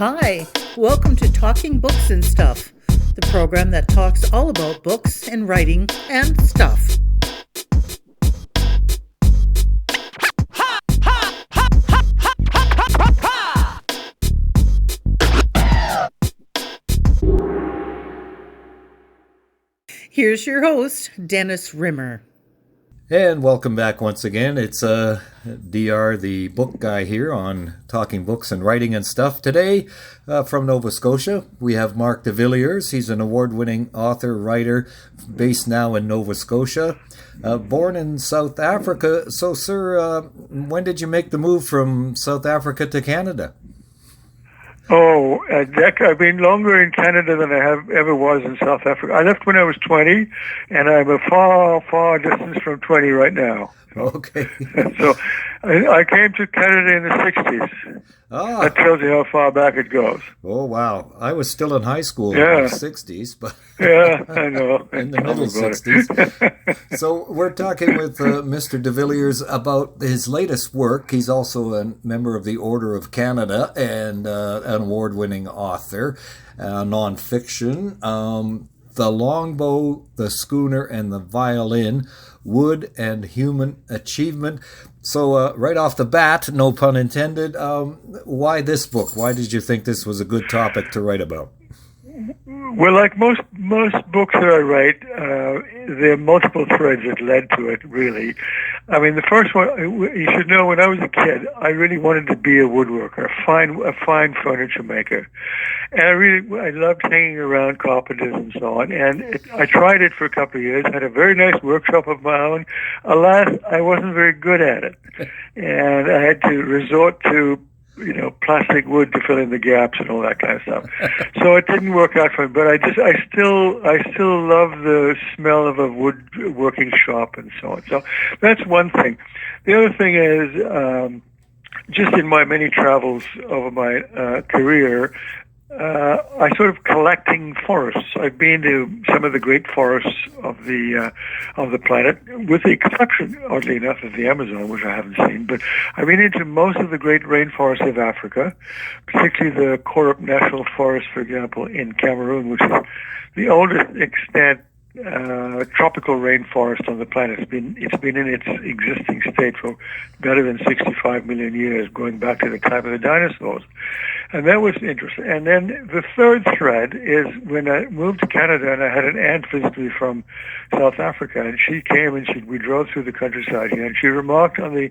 Hi, welcome to Talking Books and Stuff, the program that talks all about books and writing and stuff. Here's your host, Dennis Rimmer. And welcome back once again. It's DR, the book guy here on Talking Books and Writing and Stuff. Today, from Nova Scotia, we have Marq de Villiers. He's an award-winning author, writer, based now in Nova Scotia. Born in South Africa. So, sir, when did you make the move from South Africa to Canada? Oh, I've been longer in Canada than I have ever was in South Africa. I left when I was 20, and I'm a far, far distance from 20 right now. Okay. So I came to Canada in the 60s. Ah. That tells you how far back it goes. Oh, wow. I was still in high school in the 60s, but yeah, I know. in the middle 60s. So we're talking with Mr. de Villiers about his latest work. He's also a member of the Order of Canada and an award-winning author, nonfiction. The Longbow, the Schooner, and the Violin, Wood and Human Achievement. So right off the bat, no pun intended, why this book? Why did you think this was a good topic to write about? Well, like most books that I write, there are multiple threads that led to it, really. I mean, the first one, you should know, when I was a kid, I really wanted to be a woodworker, a fine furniture maker. And I loved hanging around carpenters and so on. And I tried it for a couple of years, had a very nice workshop of my own. Alas, I wasn't very good at it. And I had to resort to plastic wood to fill in the gaps and all that kind of stuff. So it didn't work out for me. But I still love the smell of a woodworking shop and so on. So that's one thing. The other thing is, just in my many travels over my career, I sort of collecting forests. I've been to some of the great forests of the planet, with the exception, oddly enough, of the Amazon, which I haven't seen. But I've been into most of the great rainforests of Africa, particularly the Korup National Forest, for example, in Cameroon, which is the oldest extant tropical rainforest on the planet. It's been in its existing state for better than 65 million years, going back to the time of the dinosaurs. And that was interesting. And then the third thread is when I moved to Canada, and I had an aunt visit me from South Africa, and she came and we drove through the countryside here, and she remarked on the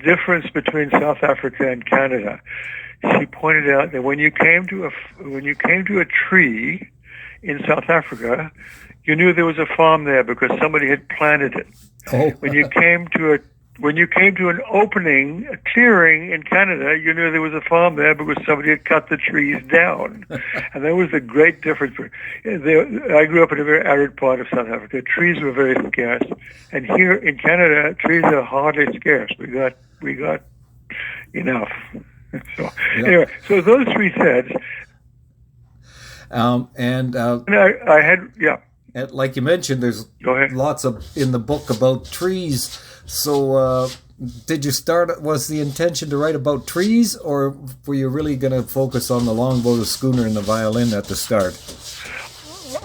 difference between South Africa and Canada. She pointed out that when you came to a tree in South Africa, you knew there was a farm there because somebody had planted it. Oh. When you came to an opening, a clearing in Canada, you knew there was a farm there because somebody had cut the trees down. And that was the great difference. I grew up in a very arid part of South Africa. Trees were very scarce. And here in Canada, trees are hardly scarce. We got enough. So anyway, so those three threads. And I had, yeah. And like you mentioned, there's lots in the book about trees. So did you start, was the intention to write about trees, or were you really going to focus on the longbow, the schooner, and the violin at the start?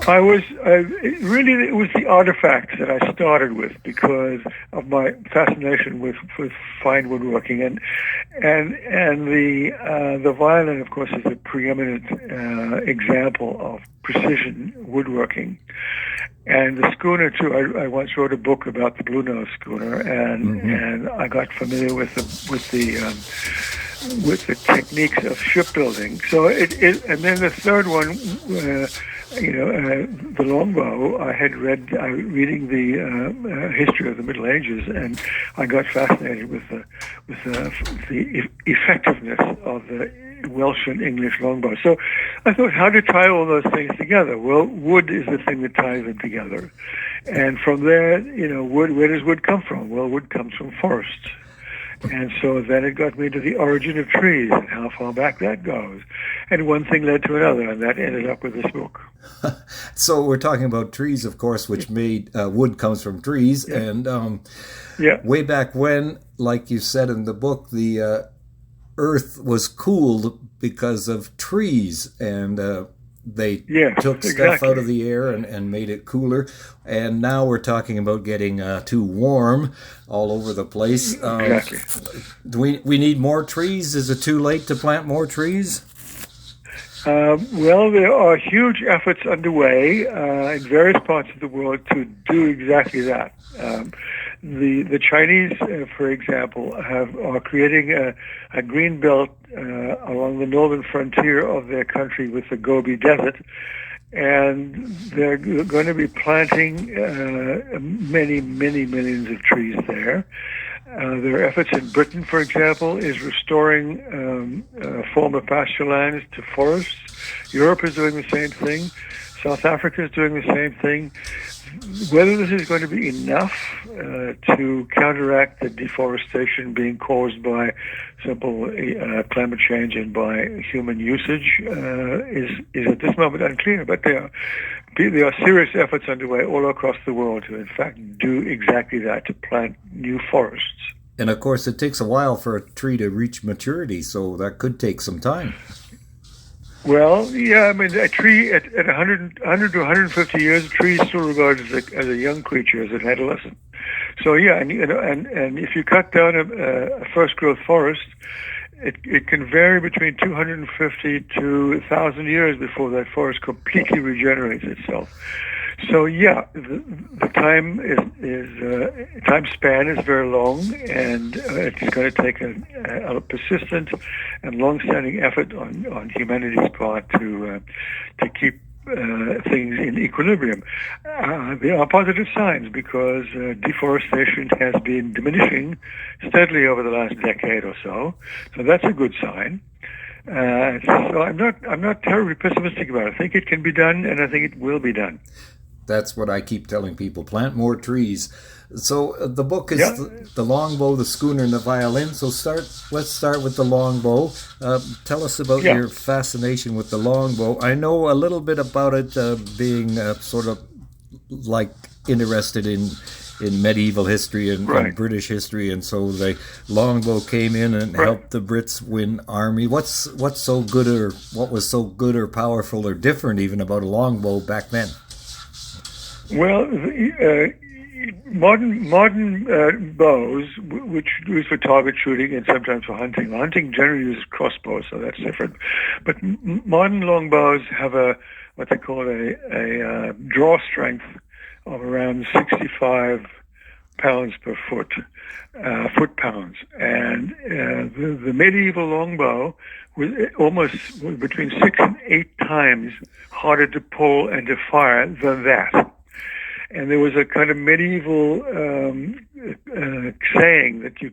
It was the artifacts that I started with because of my fascination with fine woodworking, and the violin, of course, is a preeminent example of precision woodworking, and the schooner too. I once wrote a book about the Blue Nose schooner, and I got familiar with the techniques of shipbuilding. So and then the third one. The longbow, I had reading the history of the Middle Ages, and I got fascinated with the effectiveness of the Welsh and English longbow. So I thought, how to tie all those things together? Well, wood is the thing that ties them together. And from there, where does wood come from? Well, wood comes from forests. And so then it got me to the origin of trees and how far back that goes. And one thing led to another, and that ended up with this book. So we're talking about trees, of course, which made wood comes from trees. Yeah. And way back when, like you said in the book, the Earth was cooled because of trees, and they took stuff out of the air and made it cooler. And now we're talking about getting too warm all over the place. Exactly. Do we need more trees? Is it too late to plant more trees? Well, there are huge efforts underway in various parts of the world to do exactly that. The Chinese, for example, are creating a green belt along the northern frontier of their country with the Gobi Desert, and they're going to be planting many, many millions of trees there. Their efforts in Britain, for example, is restoring former pasture lands to forests. Europe is doing the same thing. South Africa is doing the same thing. Whether this is going to be enough to counteract the deforestation being caused by simple climate change and by human usage is at this moment unclear. But there are serious efforts underway all across the world to, in fact, do exactly that, to plant new forests. And, of course, it takes a while for a tree to reach maturity, so that could take some time. Well, yeah, I mean, a tree at 100 to 150 years, a tree is still regarded as a young creature, as an adolescent. So, yeah, and if you cut down a first-growth forest, it can vary between 250 to 1,000 years before that forest completely regenerates itself. So, yeah, the time span is very long, and it's going to take a persistent and long-standing effort on humanity's part to keep things in equilibrium. There are positive signs because deforestation has been diminishing steadily over the last decade or so. So that's a good sign. So I'm not terribly pessimistic about it. I think it can be done, and I think it will be done. That's what I keep telling people. Plant more trees. So the book is the longbow, the schooner, and the violin. So let's start with the longbow. Tell us about your fascination with the longbow. I know a little bit about it, being sort of like interested in medieval history and British history, and so the longbow came in and helped the Brits win army. What's so good, or what was so good or powerful or different even about a longbow back then? Well, modern bows, which used for target shooting and sometimes for hunting. Hunting generally uses crossbows, so that's different. But modern longbows have what they call a draw strength of around 65 pounds per foot-pounds, and the medieval longbow was almost between 6 and 8 times harder to pull and to fire than that. And there was a kind of medieval saying that you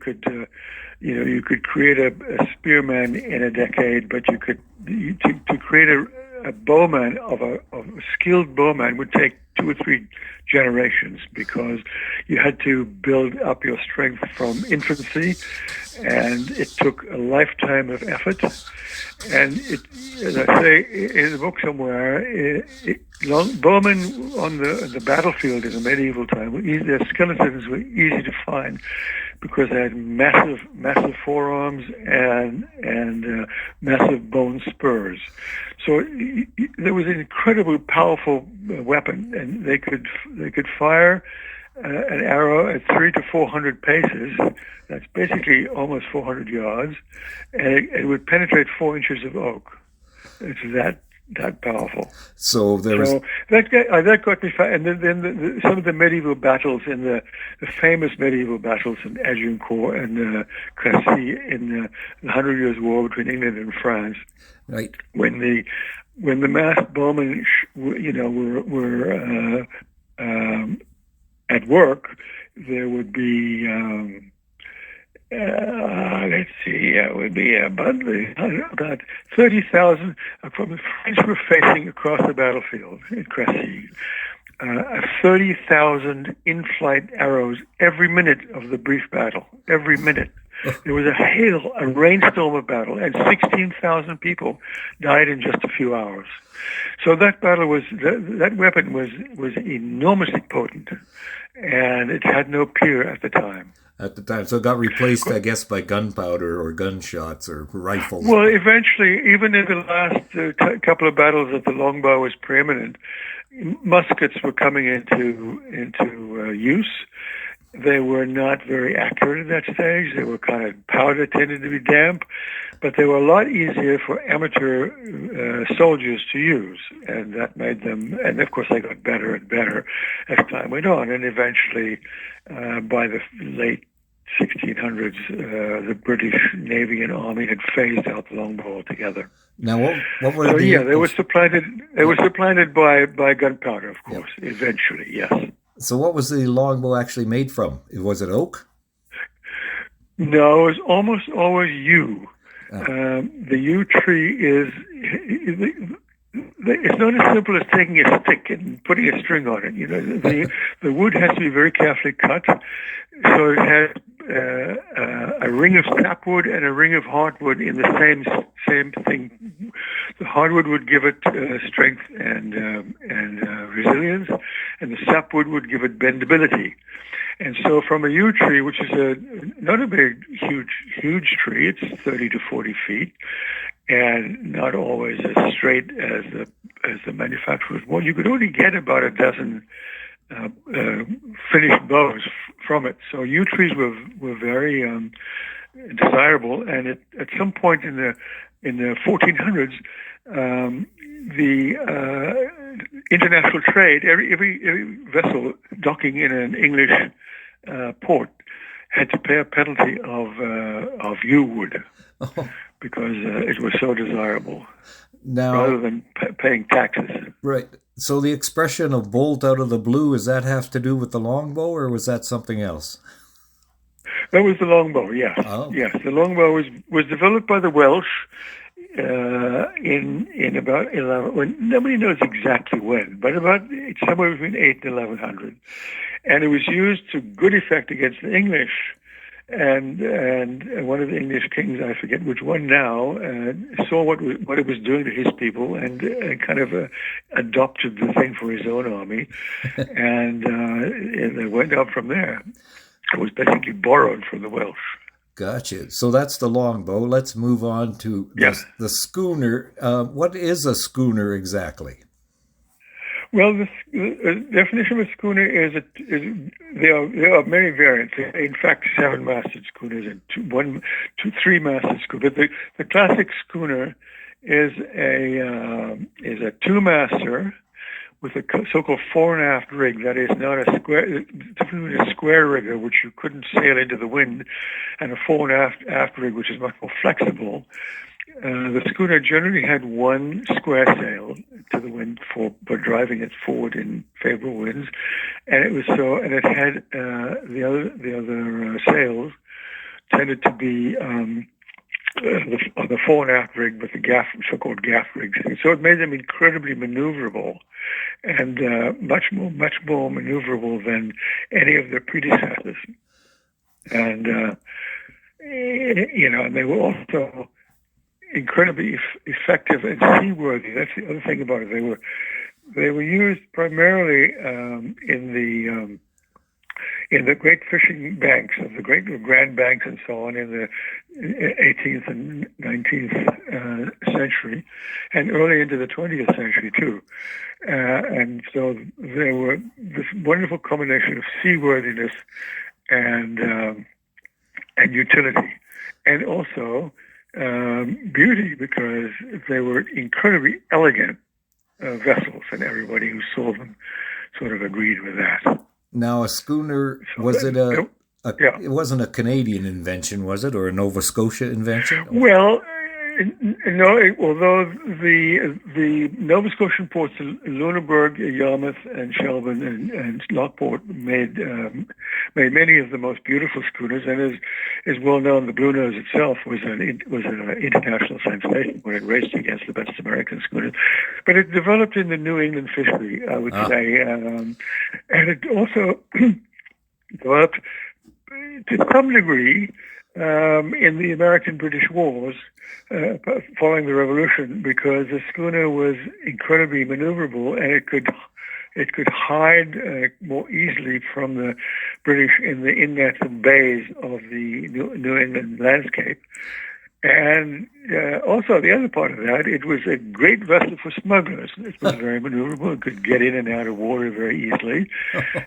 could create a spearman in a decade, but to create a bowman of a skilled bowman would take 2 or 3 generations, because you had to build up your strength from infancy, and it took a lifetime of effort. And as I say in the book somewhere, bowmen on the battlefield in the medieval time, their skeletons were easy to find because they had massive forearms and massive bone spurs. So there was an incredibly powerful weapon, and they could fire an arrow at 300 to 400 paces. That's basically almost 400 yards, and it would penetrate 4 inches of oak. It's that powerful. So that got me. And then some of the medieval battles, the famous medieval battles in Agincourt and Crécy in the 100 Years' War between England and France. Right. When the masked bowmen, were at work, there would be. It would be about 30,000 from the French were facing across the battlefield in Crécy. 30,000 in-flight arrows every minute of the brief battle, every minute. There was a rainstorm of battle, and 16,000 people died in just a few hours. So that battle that weapon was enormously potent, and it had no peer at the time. So it got replaced, I guess, by gunpowder or gunshots or rifles. Well, eventually, even in the last couple of battles that the longbow was preeminent, muskets were coming into use. They were not very accurate at that stage. They were kind of powder tended to be damp, but they were a lot easier for amateur soldiers to use, and that made them. And of course, they got better and better as time went on. And eventually, by the late 1600s, the British Navy and Army had phased out the longbow altogether. Now, what were they were supplanted. They were supplanted by gunpowder, of course. Yep. Eventually, yes. So, what was the longbow actually made from? Was it oak? No, it was almost always yew. Oh. The yew tree is. It's not as simple as taking a stick and putting a string on it. You know, the wood has to be very carefully cut, so it has a ring of sapwood and a ring of hardwood in the same thing. The hardwood would give it strength and resilience, and the sapwood would give it bendability. And so, from a yew tree, which is not a big, huge tree, it's 30 to 40 feet, and not always as straight as the manufacturers want. You could only get about a dozen finished bows from it. So yew trees were very desirable, and at some point in the 1400s, the international trade, every vessel docking in an English port had to pay a penalty of yew wood. Oh. Because it was so desirable, rather than paying taxes. Right. So the expression of bolt out of the blue, does that have to do with the longbow, or was that something else? That was the longbow, yes. Oh. Yes, the longbow was developed by the Welsh in about 11. Well, nobody knows exactly when, but it's somewhere between 8 and 1100, and it was used to good effect against the English. And one of the English kings, I forget which one now, saw what it was doing to his people, and kind of adopted the thing for his own army, and it went up from there. It was basically borrowed from the Welsh. Gotcha. So that's the longbow. Let's move on to the schooner. What is a schooner exactly? Well, the definition of a schooner is there are many variants. In fact, 7-masted schooners and 3-masted schooner. But the classic schooner is a 2-master with a so-called fore and aft rig. That is not a square rigger, which you couldn't sail into the wind, and a fore and aft rig, which is much more flexible. The schooner generally had one square sail to the wind for driving it forward in favorable winds, and it had the other sails tended to be the fore and aft rig with the so-called gaff rigs. So it made them incredibly maneuverable, and much more maneuverable than any of their predecessors. And and they were also incredibly effective and seaworthy. That's the other thing about it. They were used primarily in the great fishing banks of the great Grand Banks and so on in the 18th and 19th century, and early into the 20th century too. And so there were this wonderful combination of seaworthiness and utility, and also beauty, because they were incredibly elegant vessels, and everybody who saw them sort of agreed with that. Now, a schooner, it wasn't a Canadian invention, was it, or a Nova Scotia invention? Well, no, although the Nova Scotian ports, Lunenburg, Yarmouth, and Shelburne, and Lockport made many of the most beautiful schooners, and is well known, the Blue Nose itself was an international sensation when it raced against the best American schooners. But it developed in the New England fishery, I would say, and it also developed to some degree in the American-British Wars following the Revolution, because the schooner was incredibly maneuverable and it could hide more easily from the British in the inlets and bays of the New England landscape. And also, the other part of that, it was a great vessel for smugglers. It was very maneuverable. It could get in and out of water very easily.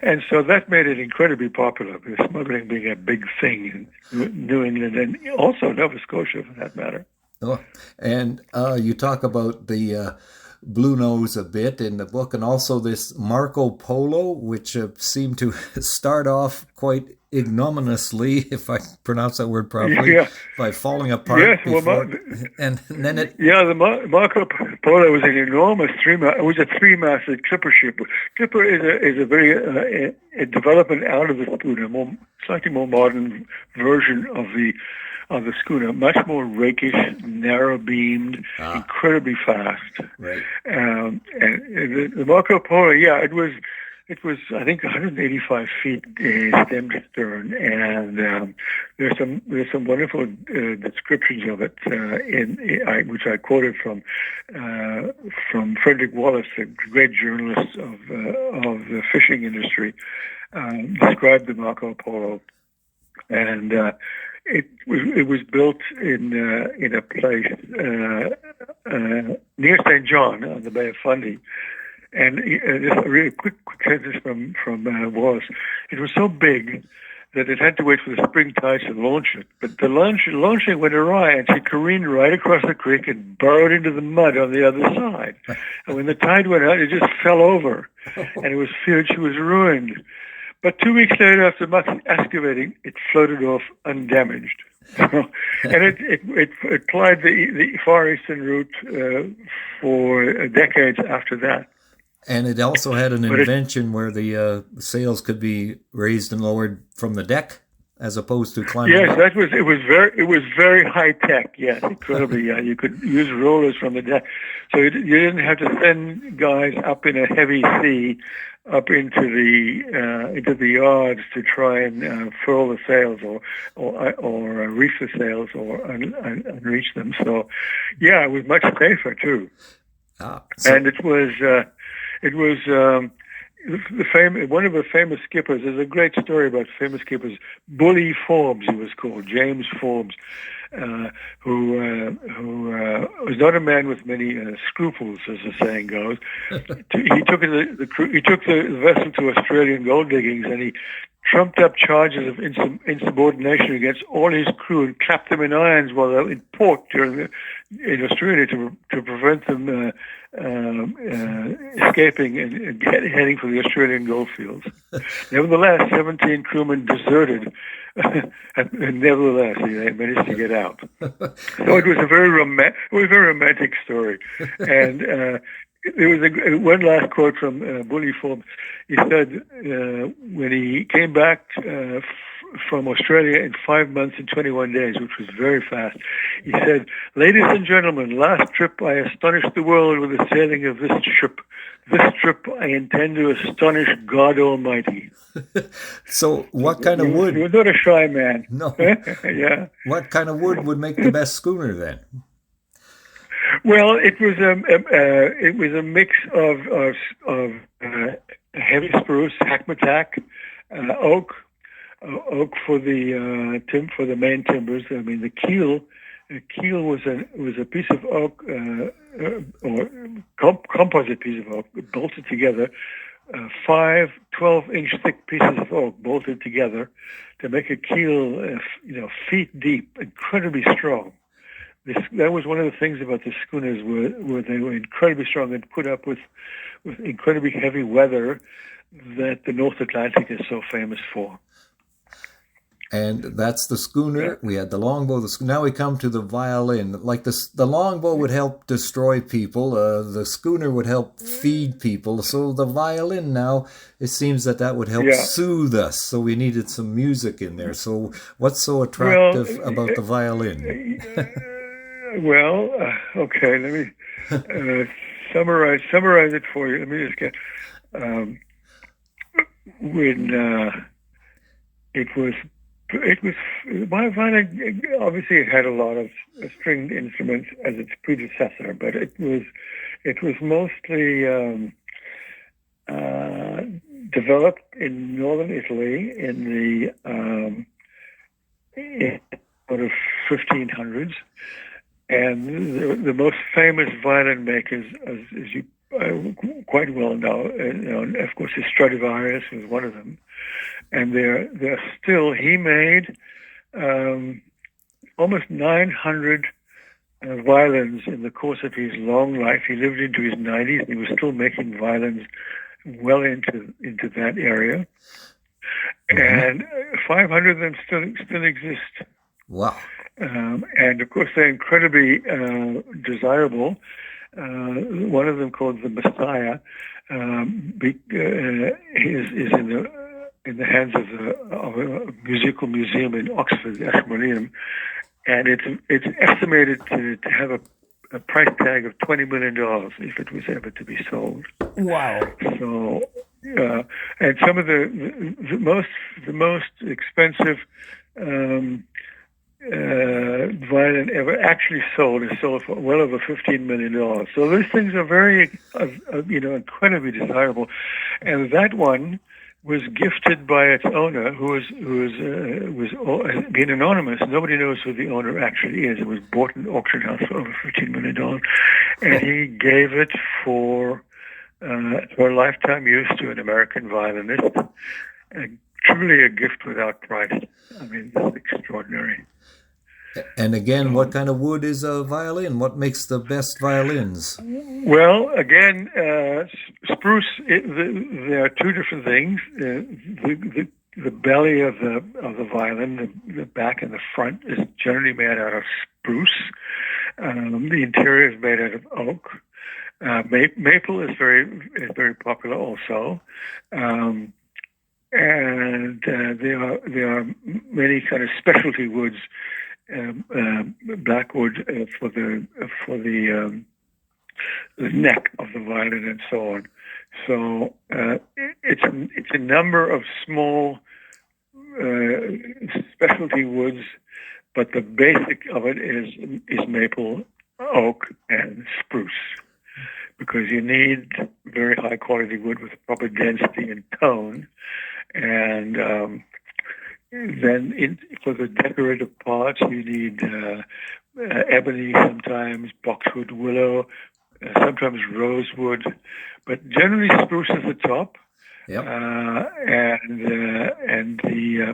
And so that made it incredibly popular, with smuggling being a big thing in New England and also Nova Scotia, for that matter. Oh, and you talk about the Blue Nose a bit in the book, and also this Marco Polo, which seemed to start off quite ignominiously, if I pronounce that word properly, by falling apart. Yes, and then it. Yeah, the Marco Polo was an enormous three-masted clipper ship. Clipper is a very a development out of the schooner, slightly more modern version of the schooner, much more rakish, narrow-beamed, incredibly fast. Right. And the Marco Polo, it was I think 185 feet stem to stern, and there's some wonderful descriptions of it which I quoted from Frederick Wallace, a great journalist of the fishing industry, described the Marco Polo, and it was built in a place near St. John on the Bay of Fundy. And just a really quick sentence from Wallace. It was so big that it had to wait for the spring tide to launch it. But the launching went awry, and she careened right across the creek and burrowed into the mud on the other side. And when the tide went out, it just fell over, and it was feared she was ruined. But 2 weeks later, after much excavating, it floated off undamaged. And it plied the Far Eastern route for decades after that. And it also had an invention where the sails could be raised and lowered from the deck, as opposed to climbing. Yes, it was very high tech. Yes, incredibly. Yeah, you could use rollers from the deck, so you didn't have to send guys up in a heavy sea up into the yards to try and furl the sails or reef the sails or unreach them. So, yeah, it was much safer too. And it was. One of the famous skippers. There's a great story about famous skippers. Bully Forbes, he was called, James Forbes, who was not a man with many scruples, as the saying goes. He took the vessel to Australian gold diggings, and he trumped up charges of insubordination against all his crew and clapped them in irons while they were in port in Australia to prevent them escaping and heading for the Australian goldfields. Nevertheless, 17 crewmen deserted, and nevertheless, they managed to get out. So it was a very romantic story. And there was one last quote from Bully Forbes. He said when he came back from Australia in 5 months and 21 days, which was very fast, he said, "Ladies and gentlemen, last trip I astonished the world with the sailing of this ship. This trip I intend to astonish God Almighty." So what kind of wood? He was not a shy man. No. Yeah. What kind of wood would make the best schooner then? Well, it was a mix of heavy spruce, hackmatack, oak for the main timbers. I mean, the keel was a piece of oak or composite piece of oak bolted together. 5 12-inch thick pieces of oak bolted together to make a keel, feet deep, incredibly strong. That was one of the things about the schooners were they were incredibly strong and put up with incredibly heavy weather that the North Atlantic is so famous for. And that's the schooner. We had the longbow. Now we come to the violin. Like the longbow would help destroy people. The schooner would help feed people. So the violin now, it seems that would help soothe us. So we needed some music in there. So what's so attractive about the violin? Okay, let me summarize it for you. Let me just get when it was my violin. Obviously, it had a lot of stringed instruments as its predecessor, but it was mostly developed in northern Italy in sort of 1500s, and the most famous violin makers, as you quite well know, of course, Stradivarius was one of them, and they're still. He made almost 900 violins in the course of his long life. He lived into his 90s, and he was still making violins well into that area, and 500 of them still exist. Wow! And of course, they're incredibly desirable. One of them, called the Messiah, is in the hands of a musical museum in Oxford, Ashmolean, and it's estimated to have a price tag of $20 million if it was ever to be sold. Wow! So, and some of the most expensive violin ever actually sold is sold for well over $15 million. So those things are very, incredibly desirable, and that one was gifted by its owner, who has been anonymous. Nobody knows who the owner actually is. It was bought in an auction house for over $15 million, and he gave it for lifetime use to an American violinist. Truly a gift without price. I mean, that's extraordinary. And again, what kind of wood is a violin? What makes the best violins? Well, again, spruce. There are two different things. The belly of the violin, the back and the front, is generally made out of spruce. The interior is made out of oak. Maple is very popular also. And there are many kind of specialty woods, blackwood for the neck of the violin and so on. So it's a number of small specialty woods, but the basic of it is maple, oak, and spruce, because you need very high quality wood with proper density and tone. And then for the decorative parts, you need ebony sometimes, boxwood, willow, sometimes rosewood, but generally spruce is the top. Yep.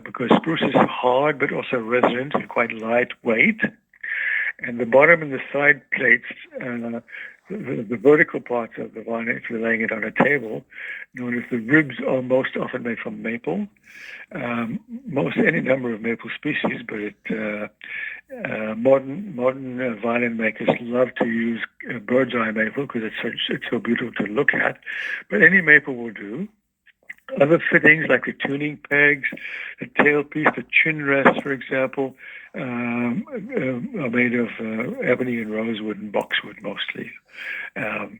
Because spruce is hard but also resonant and quite lightweight, and the bottom and the side plates, the vertical parts of the violin, if you're laying it on a table, known as the ribs, are most often made from maple. Any number of maple species, but modern violin makers love to use bird's eye maple because it's so beautiful to look at. But any maple will do. Other fittings like the tuning pegs, the tailpiece, the chin rest, for example, are made of ebony and rosewood and boxwood mostly. Some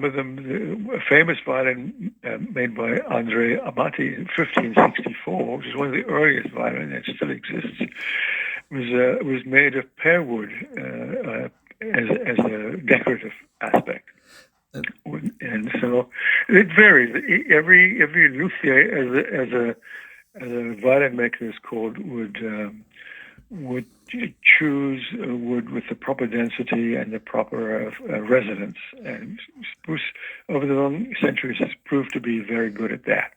of them, a famous violin made by Andrea Amati in 1564, which is one of the earliest violins that still exists, was made of pear wood as a decorative aspect. And so it varies. Every luthier, as a violin maker is called, would choose wood with the proper density and the proper resonance. And spruce, over the long centuries, has proved to be very good at that.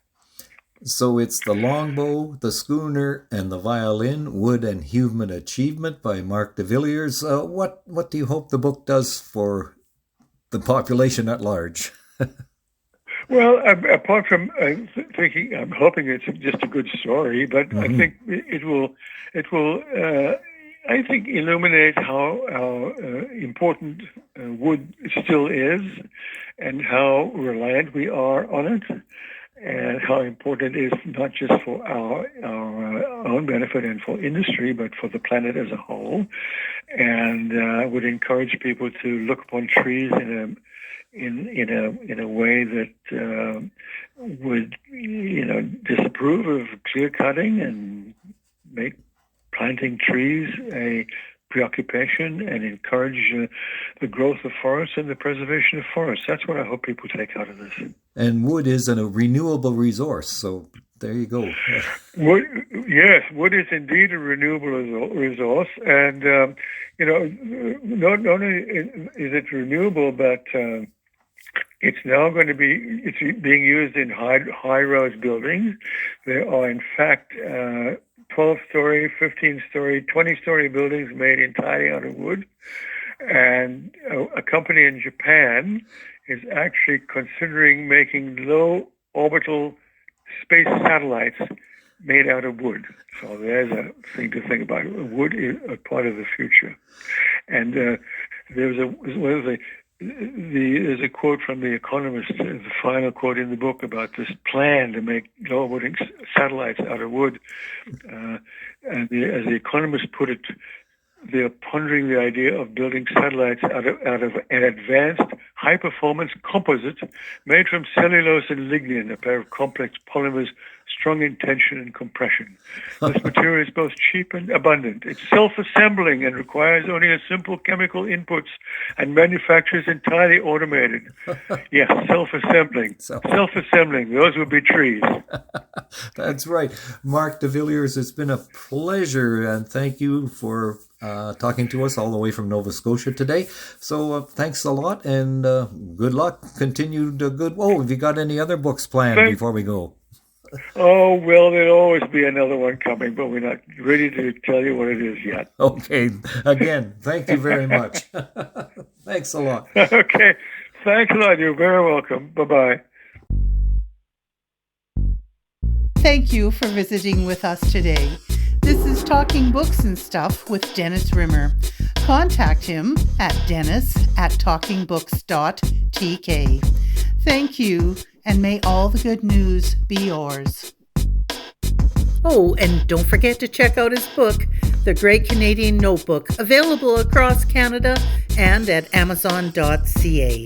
So it's the longbow, the schooner, and the violin, Wood and Human Achievement by Marq de Villiers. What do you hope the book does for the population at large? Well, apart from thinking, I'm hoping it's just a good story, but I think it will, I think, illuminate how important wood still is, and how reliant we are on it, and how important it is not just for our own benefit and for industry, but for the planet as a whole. And I would encourage people to look upon trees in a way that would disapprove of clear cutting and make planting trees a preoccupation and encourage the growth of forests and the preservation of forests. That's what I hope people take out of this. And wood is a renewable resource, so there you go. Wood, yes, wood is indeed a renewable resource, and not only is it renewable, but it's now going to it's being used in high-rise buildings. There are, in fact, 12-story, 15-story, 20-story buildings made entirely out of wood. And a company in Japan is actually considering making low orbital space satellites made out of wood. So there's a thing to think about. Wood is a part of the future. And there's a quote from The Economist, the final quote in the book, about this plan to make low-orbiting satellites out of wood. And as The Economist put it, they're pondering the idea of building satellites out of an advanced, high-performance composite made from cellulose and lignin, a pair of complex polymers strong in tension and compression. This material is both cheap and abundant. It's self-assembling and requires only a simple chemical inputs, and manufacture is entirely automated. Yes, self-assembling. Self-assembling. Those would be trees. That's right. Marq de Villiers, it's been a pleasure, and thank you for talking to us all the way from Nova Scotia today. So thanks a lot, and good luck. Continued good. Oh, have you got any other books planned before we go? Oh, well, there'll always be another one coming, but we're not ready to tell you what it is yet. Okay. Again, thank you very much. Thanks a lot. Okay. Thanks a lot. You're very welcome. Bye-bye. Thank you for visiting with us today. This is Talking Books and Stuff with Dennis Rimmer. Contact him at dennis@talkingbooks.tk. Thank you, and may all the good news be yours. Oh, and don't forget to check out his book, The Great Canadian Notebook, available across Canada and at amazon.ca.